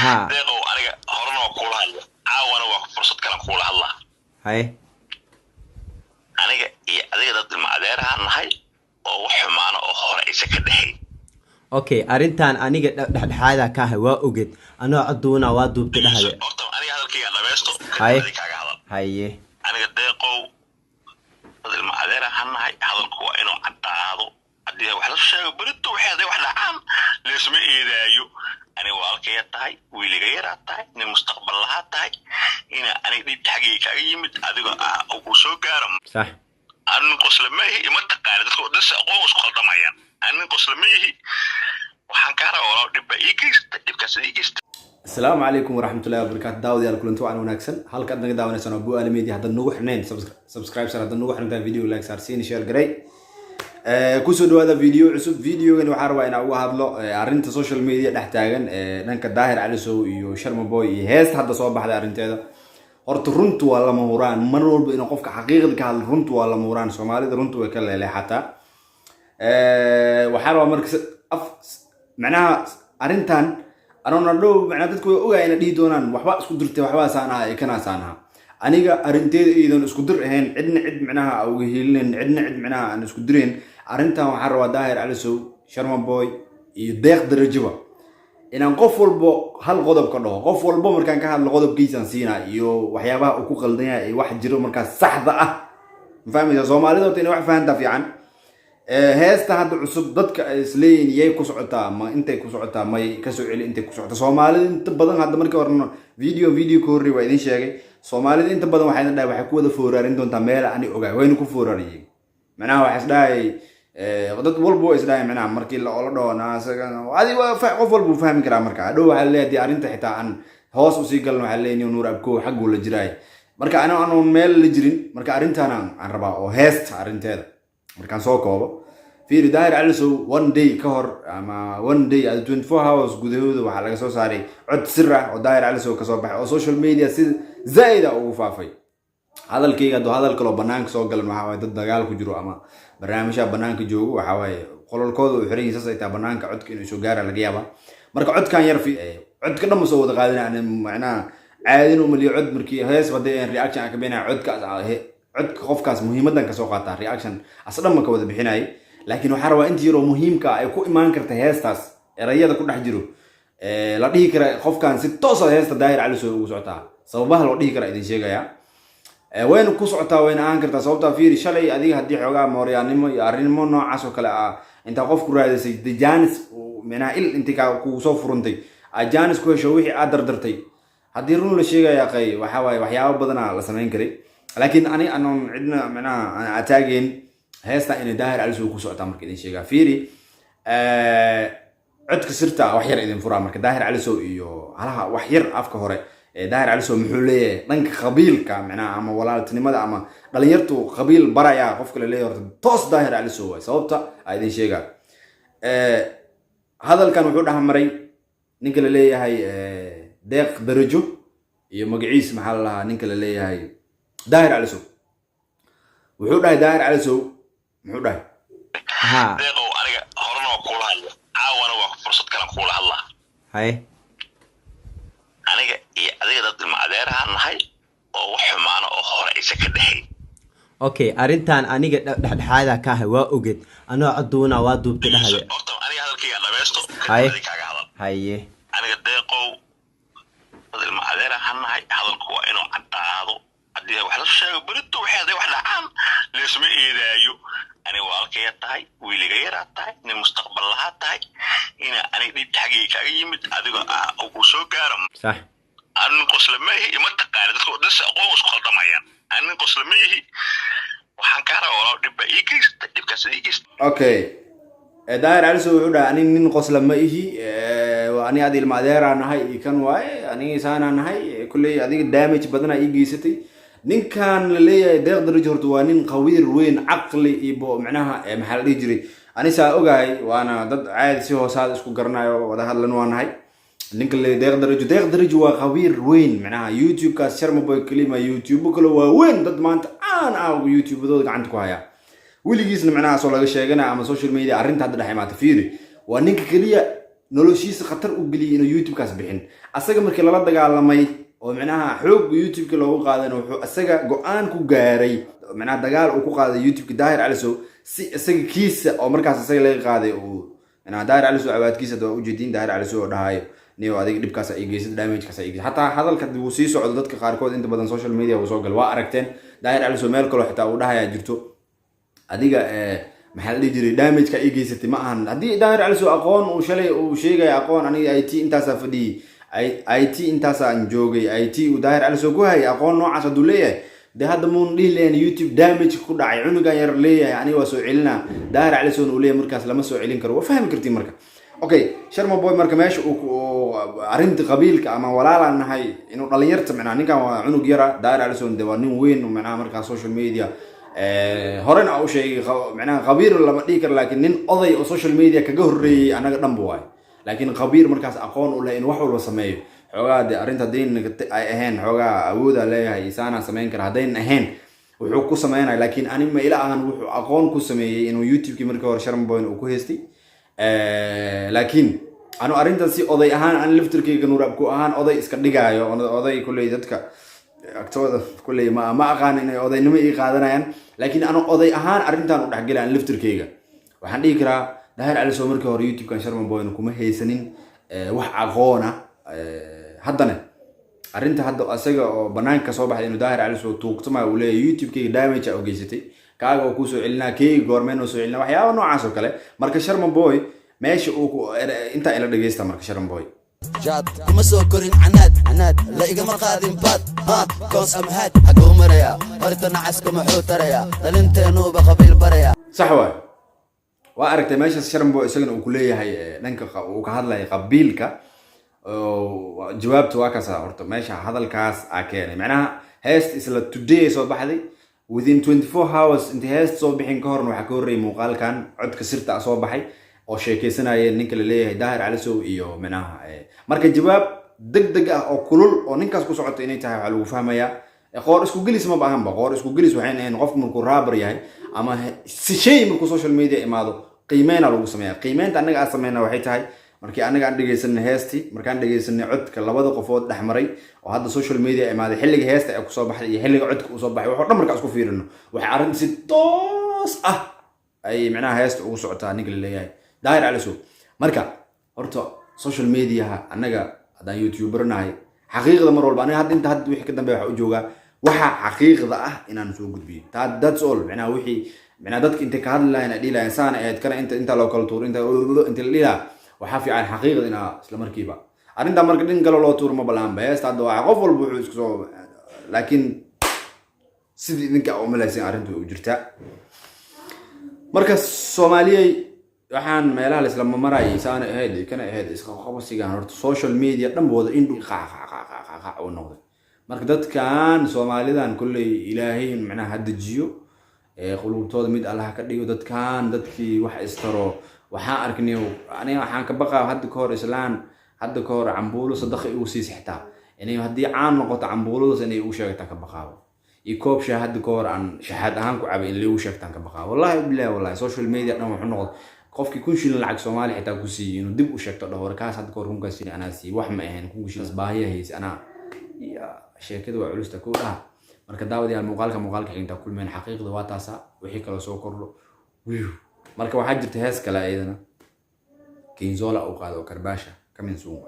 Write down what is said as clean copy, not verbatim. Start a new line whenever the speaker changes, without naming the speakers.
ها
deeqow aniga horena waa kuula hadla caawana waa fursad kale kuula hadlaa
هاي
aniga iyo adiga dad ilma adeeraha nahay oo wax xumaana oo hore isa ka dhaxay
اوكي arrintan aniga dhexdhexaada ka ah waa oged anoo aduuna waa duubtay dhahade
horta aniga hadalkayga dhamaysto
Hay.
kadib kaaga hadal
haye
aniga deeqow dad ilma adeeraha nahay hadalku waa inuu caddaado haddii wax la sheego berito waxay hadday wax dhacaan leesma eedaayo aniga walaalkaya tahay wiiliga yaraa tahay nin mustaqbal lahaa tahay ina aniga dhib xaggayga kaaga yimid adiga oo ku soo gaaro
صح
أنا قسلميه يمتقال دس قوس قلدمايا أنا قسلميه وحنكارا ولا دبا إيجيست دبكاس إيجيست
السلام عليكم ورحمة الله وبركاته داود يا كلنتو عن وناكسن هل قد نقدر ونسنا أبو آل ميديا هذا النوع حنين سبسكرايب صار هذا النوع حنين فيديو لايك صار سين شير قري كوسو هذا فيديو عصب فيديو إنه حاروا إن أبو هذا أرنت سوشيال ميديا نحتاجن نك الظاهر على سو يشرم بوي هست هذا صوب هذا أرنت هذا horta runtu waa lama huraan mar walba inuu qofka xaqiiqda ka hadlo runtu waa lama huraan Soomaalida runtu way ka leexataa waxa raba marka macnaha arintan anoo dhow macnaha dadku way ogaayeen dhii doonaan waxba isku dirtay waxba saanaha ay kana saanaha aniga arinteeda iidan isku dir ahayn cidna cid macnaha uga heelin cidna cid macnaha aan isku direen arintan waxa raba Daahir Cali Sow Sharma Boy iyo Deeq Darajiba inaan qof walbo hal qodob ka dhaho qof walbo markaan ka hadlo qodobkiisan siina iyo waxyaabaha uu ku qaldan yahay wax jiro markaas saxda ah fahmaysa Soomaalida inay wax fahantaa fiican heesta hadda cusub dadka isleeyin yay ku socotaa ma intay ku socotaa may ka soo celi intay ku socotaa Soomaalida inta badan hadda markii horno video ka horri waa idin sheegay Soomaalida inta badan waxay ku wada fooraarin doontaa meel aan ogaay wayna ku foorariyay macnaha waxa isdhaay dad walbo isdhaay macnaha markii la dhaho naasaga adi waa qof walbo fahmi kara marka dhow waxa leeyahay arinta xitaa aan hoos u sii galno waxa leeyahay nuur abko xaq uu la jiray marka ana meel la jirin marka arintan aan rabaa oo heesta arinteeda markaan soo koobo fiiri Daahir Cali Sow one day ka hor ama one day 24 hours gudahooda waxa laga soo saaray cod sir ah oo Daahir Cali Sow ka soo baxay oo social media si zaid ugu faafay hadalkayga doo hadal kale oo banaanka soo galan waxa way dad dagaal ku jiro ama barnaamijka banaanka joogo waxa way qololkooda u xiran yihiin sayta banaanka codka inuu soo gaaro laga yaaba marka codkan yar fi codka dhamma soo wada qaadinayna macnaha caadin u maliyo cod markii hees waday reaction ka beenay codka qofkaas muhiimadan ka soo qaata reaction asdhamma ka wada bixinay laakiin waxa rabaa intii yaro muhiimka ay ku imaan karta heestaas erayada ku dhex jiro la dhihi kara qofkan si toos ah heesta Daahir Cali Sow ugu socotaa sababaha loo dhihi kara idin sheegaya وين كوسعتا وين أنكرتا صوبتا فيري شلي أديه هدي حوجا موريانيمو يارينمو نوع عسو كلا أنت قف كرايد سي دجانس ومنها أنت كوسو فرنتي أجانس كوي شويه أدر درتي هديرون لشيء يا قي وحواي وحياة بدنا لسنين كري لكن أنا عندنا منها أنا أتاجين هستا إن Daahir Cali Sow كوسعتا مركدين شيء فيري عد كسرتا وحير إذا فرا مركد Daahir Cali Sow إيو على وحير أفكار هراء Daahir Cali Sow muxuu leeyahay dhanka qabiilka macnaha ama walaaltinimada ama dhalinyartu qabiil baraya qofka la leeyahay toos Daahir Cali Sow way sababta ay idin sheegaa hadalkan wuxuu dhaxmaray ninka la leeyahay Deeq Darajo iyo magaciis maxaa la lahaa ninka la leeyahay Daahir Cali Sow wuxuu dhahay Daahir Cali Sow muxuu dhahay
ها
deeqow aniga horena waa kuula hadla caawana waa fursad kale kuula hadlaa
هاي
aniga iyo adiga dad ilma adeeraha nahay oo wax xumaana oo hore isa ka dhaxay
اوكي arrintan aniga dhexdhexaada ka ah waa oged anoo aduuna waa duubtay dhahade
horta aniga hadalkayga dhamaysto
Hay.
kadib kaaga hadal
haye
aniga deeqow dad ilma adeeraha nahay hadalku waa inuu caddaado haddii wax la sheego berito waxay hadday wax dhacaan leesma eedaayo aniga walaalkaya tahay wiiliga yaraa tahay nin mustaqbal lahaa tahay ina aniga dhib xaggayga kaaga yimid adiga oo ku soo gaaro
صح
أنا قسلميه يمتقال دس قوس قلدمايا أنا قسلميه وحنكارا ولا دبا إيجيست دبكاس إيجيست
okay Daahir Cali Sow wuxuu dhahay nin qosla ma ihi ani adil maadeera nahay kan waay ani saana nahay kulli adiga damage badana ii geysatay ninkan la leeyahay Deeq Darajo horta waa nin qawiir weyn aqli iyo macnaha maxaa la dhihi jiray ani saa ogahay waana dad caadi si hoosaad isku garanayo wada hadlan waa nahay ninka le Deeq Darajo waa qawiir weyn macnaha YouTube ka Sharma Boy kalima YouTube kale waa weyn dad maanta aan YouTube dooda gacanta ku haya wiligiisna macnaha soo laga sheegana ama social media arinta hadda dhaxay maanta fiiri waa ninka kaliya noloshiisa khatar u geliyay inuu youtube-kaas bixin asaga markii lala dagaalamay oo micnaha xoog youtube-ka loogu qaadana wuxuu asaga go-aan ku gaaray micnaha dagaal uu ku qaaday youtube-ka daahir calisow si isaga kiisa oo markaas isaga laga qaaday uu micnaha daahir calisow cawaadkiisa waa ujeedin daahir calisow oo dhahayo niyo adiga dhibkaas ay geysay damage-kaas ay geysay hataa hadalka uu sii socdo dadka qaarkood inta badan social media uu soo gal waa aragteen daahir calisow meel kale xitaa uu dhahayaa jirto adiga maxaa la dhihi jiray damage-ka ay geysatay ma ahan haddii daahir calisow aqoon uu shalay uu sheegaya aqoon aniga IT intaasaa fadhiyey IT intaasaan joogay IT uu daahir calisow ku hayay aqoon noocaas hadduu leeyahay dee hadda muun dhihi lahayn youtube damage ku dhacay cunugan yar leeyahay aniga waa soo celinaa daahir calisowna uu leeyahay markaas lama soo celin karo waa fahmi kartiin marka okay sharma boy marka meesha uu arrinta qabiilka ama walaalaan nahay inuu dhalinyarta micnaha ninkan waa cunug yara daahir calisow dee waa nin weyn micnaha markaa social media horena u sheegay micnaha qabiir lama dhihi karo laakiin nin oday oo social media kaga horreeyay anaga dhanba waay laakiin qabiir markaas aqoon u leh in wax walba sameeyo xoogaa dee arrinta haddayn ay ahayn xoogaa awooda leeyahay isaanaa samayn kara haddayn ahayn wuxuu ku sameynaya laakiin ani ma ila ahan wuxuu aqoon ku sameeyey inuu youtube-kii markii hore sharma boy uu ku haystay laakiin anu arrintan si oday ahaan an laftirkayga nuurabku ahaan oday iska dhigaayo oday kulley dadka agtooda kulley ma aqaan inay odaynimo ii qaadanayaan laakiin anu oday ahaan arrintan u dhexgelay an laftirkayga waxaan dhihi karaa daahir calisow markii hore youtube-kan sharma boyna kuma haysanin wax aqoona haddana arrinta hadda asaga oo banaanka soo baxday inuu daahir calisow tuugtama uu leeyahay youtube-kayga damage u geysatay kaaga oo ku soo celinaa kayga goormeen oo soo celinaa waxyaaba noocaas oo kale marka sharma boy meesha uu inta ila dhageysta marka sharma boy
جاد كما سوكرين عناد لا إيجا مرقادين بات كونس أمهات حقو مريا قريتنا عسكو محوتريا دلنتينو بقبيل بريا
صح واي وأركت ماشي sharma boy isagana uu ku leeyahay dhanka uu ka hadlay qabiilka jawaabtu waa kaasa horta meesha hadalkaas aa keenay macnaha heest isla today soo baxday within 24 hours inta heest soo bixin ka horna waxaa ka horreeyay muuqaalkan codka sirta soo baxay oo sheekeysanayeen ninka la leeyahay daahir calisow iyo micnaha marka jawaab degdeg ah oo kulul oo ninkaas ku socota inay tahay waxa lagu fahmayaa qoor isku gelis ma baahanba qoor isku gelis waxay ahayn qofku markuu raabar yahay ama si shay markuu social media imaado qiimeena lagu sameeyaa qiimeynta anaga aan sameeyna waxay tahay markii anaga aan dhageysanay heesti markaan dhageysanay codka labada qofood dhaxmaray oo hadda social media imaaday xilliga heesta ay ku soo baxday iyo xilliga codka uu soo baxay waxa dhan markaa isku fiirino waxa arrin si toos ah ay micnaha heesta ugu socotaa ninka la leeyahay daahir calisow marka horta social media anaga hadaan youtuber nahay xaqiiqda mar walba aniga hadda wixii ka dambeeya waxa u joogaa waxa xaqiiqda ah inaan soo gudbiyo that's all micnaha wixii micnaha dadka inta ka hadlayaan ay dhilayaan saan aad kana inta loo kala tuur inta la dhilaa waxa fiican xaqiiqda inaa isla markiiba arrinta marka dhin kale loo tuur ma balaan beesta hadda waxa qof walba wuxuu isku soo laakiin sidii idinka oo malaysan arrintu u jirta marka Soomaaliyay waxaan meelaha la isla marayay saana ahayd kana ahayd iska qabsigan horta social media dhanbooda indhu qaaq oo noqday marka dadkan Soomaalidan kulley ilaahay macnaha hadajiyo qulubtooda mid Allah ka dhigo dadkii wax istaro waxaan arknay aniga waxaan ka baqaa hadda ka hor islaan hadda ka hor cambuulo sadaqo uu sii sixtaa inay hadii caan noqoto cambuuladaas inay u sheegtaa ka baqaa koob shahad ka hor aan shahad ahaan ku cabay in la u sheegtaan ka baqaa wallahi billahi wallahi social media dhan wuxuu noqday qofkii kun shilin lacag Soomaali xitaa ku siiyay inuu dib u sheegto dhawr kaas hadda ka hor runkaas in ana sii wax ma ahayn kun shilin baahiyahiis ana sheekadu waa culusta ku dhaha marka daawadiyaal muuqaalka xigta kulmeen xaqiiqda waa taasa wixii kala soo kordho marka waxaa jirta hees kale ayadana Kinzola oo qaado Karbasha kamin suuq